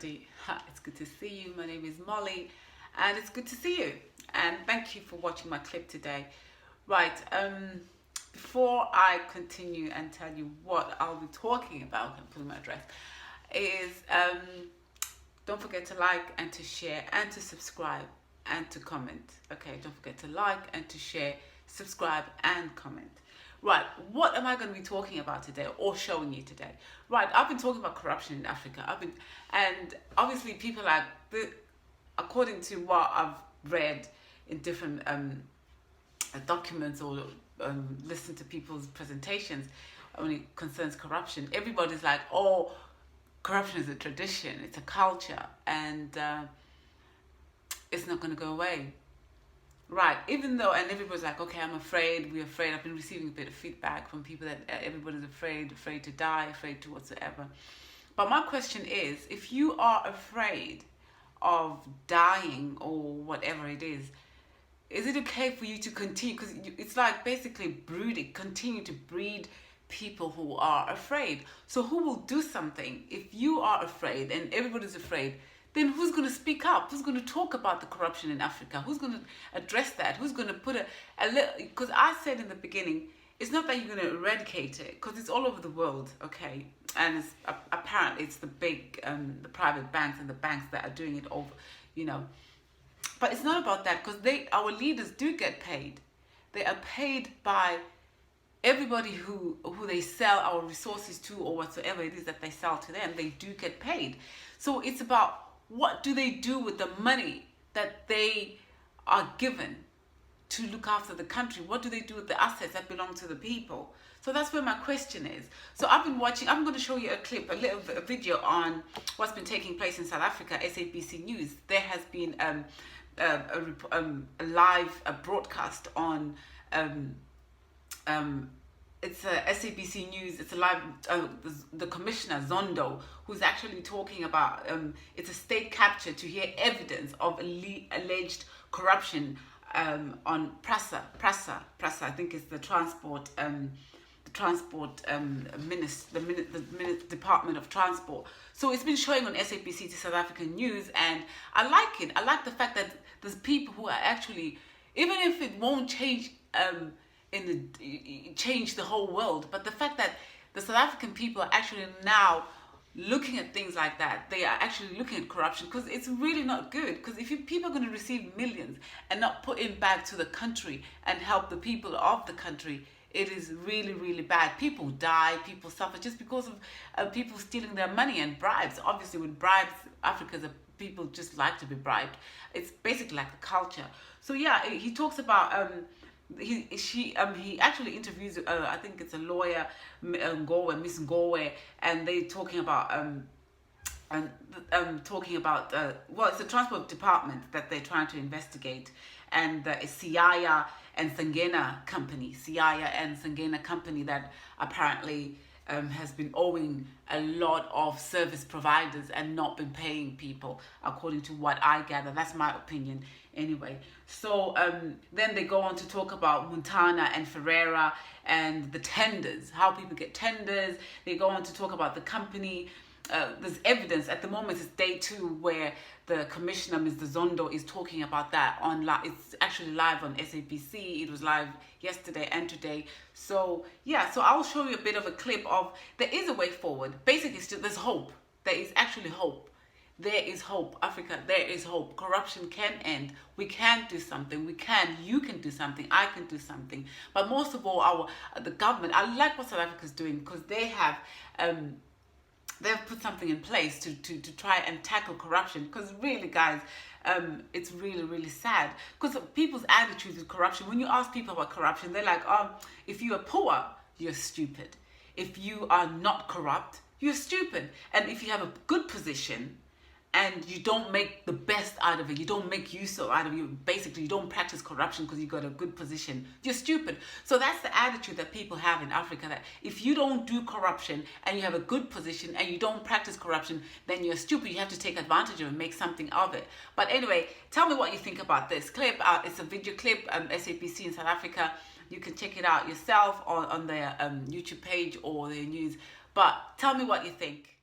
everybody. It's good to see you. My name is Molly and it's good to see you, and thank you for watching my clip today. Right, before I continue and tell you what I'll be talking about and put my address is don't forget to like and to share and to subscribe and to comment. Okay, don't forget to like and to share, subscribe and comment. Right, what am I going to be talking about today or showing you today? Right, I've been talking about corruption in Africa. And obviously people are, according to what I've read in different documents or listened to people's presentations when it concerns corruption, everybody's like, oh, corruption is a tradition, it's a culture, and it's not going to go away. Right, even though, and everybody's like, okay, I'm afraid, we're afraid. I've been receiving a bit of feedback from people that everybody's afraid to die, afraid to whatsoever. But my question is, if you are afraid of dying or whatever it is it okay for you to continue? Because it's like basically continue to breed people who are afraid. So who will do something if you are afraid and everybody's afraid? Then who's going to speak up? Who's going to talk about the corruption in Africa? Who's going to address that? Who's going to put a little... Because I said in the beginning, it's not that you're going to eradicate it, because it's all over the world, okay? And it's apparently it's the big, the private banks and the banks that are doing it over, you know. But it's not about that, because our leaders do get paid. They are paid by everybody who they sell our resources to, or whatsoever it is that they sell to them. They do get paid. So it's about, what do they do with the money that they are given to look after the country? What do they do with the assets that belong to the people? So that's where my question is. So I've been watching, I'm going to show you a clip, a video on what's been taking place in South Africa, SABC News. There has been a live broadcast on it's a SABC News. It's a live, the commissioner Zondo, who's actually talking about, it's a state capture to hear evidence of alleged corruption on PRASA, I think it's the transport, Department of Transport. So it's been showing on SABC to South African News, and I like it. I like the fact that there's people who are actually, even if it won't change, change the whole world, but the fact that the South African people are actually now looking at things like that, they are actually looking at corruption, because it's really not good. Because if people are going to receive millions and not put in back to the country and help the people of the country, it is really, really bad. People die, people suffer just because of people stealing their money and bribes. Obviously, with bribes, people just like to be bribed. It's basically like a culture. So yeah, he talks about he actually interviews I think it's a lawyer, Ngowe, Miss Ngowe, and they talking about well, it's the transport department that they're trying to investigate, and it's Siaya and Sangena company that apparently has been owing a lot of service providers and not been paying people, according to what I gather. That's my opinion anyway. So then they go on to talk about Montana and Ferreira and the tenders, how people get tenders. They go on to talk about the company. There's evidence at the moment. It's day 2 where the commissioner, Mr. Zondo, is talking about that it's actually live on SABC. It was live yesterday and today. So yeah, so I'll show you a bit of a clip of, there is a way forward. Basically, there's hope. There is actually hope. There is hope. Africa, there is hope. Corruption can end. We can do something. You can do something. I can do something. But most of all, the government, I like what South Africa's doing, because they have they've put something in place to try and tackle corruption. Because really, guys, it's really, really sad. Because people's attitudes with corruption, when you ask people about corruption, they're like, if you are poor, you're stupid. If you are not corrupt, you're stupid. And if you have a good position and you don't make the best out of it, you don't make use out of it, basically you don't practice corruption because you got a good position, you're stupid. So that's the attitude that people have in Africa, that if you don't do corruption and you have a good position and you don't practice corruption, then you're stupid. You have to take advantage of it and make something of it. But anyway, tell me what you think about this clip. It's a video clip, SABC in South Africa. You can check it out yourself on their YouTube page or their news. But tell me what you think.